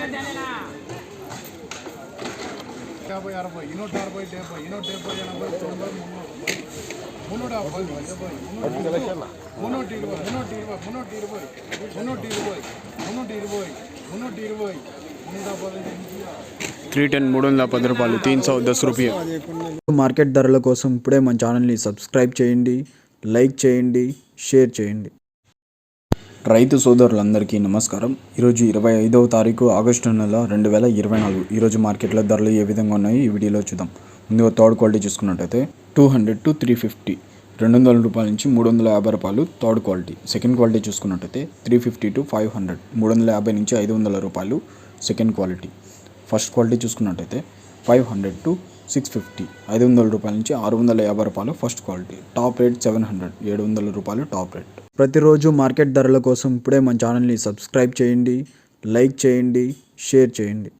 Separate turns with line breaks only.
50, 60, 160, 70, 170, 80, 90, 350,
310 రూపాయలు 310 రూపాయలు. మార్కెట్ ధరల కోసం ఇప్పుడే మన ఛానల్ని సబ్స్క్రైబ్ చేయండి, లైక్ చేయండి, షేర్ చేయండి. రైతు సోదరులందరికీ నమస్కారం. ఈరోజు 25వ తారీఖు ఆగస్టు నెల 2024. ఈరోజు మార్కెట్లో ధరలు ఏ విధంగా ఉన్నాయో ఈ వీడియోలో చూద్దాం. ముందుగా థర్డ్ క్వాలిటీ చూసుకున్నట్టయితే 200 to 350, 200 రూపాయల నుంచి 350 రూపాయలు థర్డ్ క్వాలిటీ. సెకండ్ క్వాలిటీ చూసుకున్నట్టయితే 350 to 500, 350 నుంచి 500 రూపాయలు సెకండ్ క్వాలిటీ. ఫస్ట్ క్వాలిటీ చూసుకున్నట్టయితే 500 to 650, 500 రూపాయల నుంచి 650 రూపాయలు ఫస్ట్ క్వాలిటీ. టాప్ రేట్ 700, 700 రూపాయలు టాప్ రేట్. ప్రతిరోజు మార్కెట్ ధరల కోసం ఇప్పుడే మన ఛానల్ని సబ్స్క్రైబ్ చేయండి, లైక్ చేయండి, షేర్ చేయండి.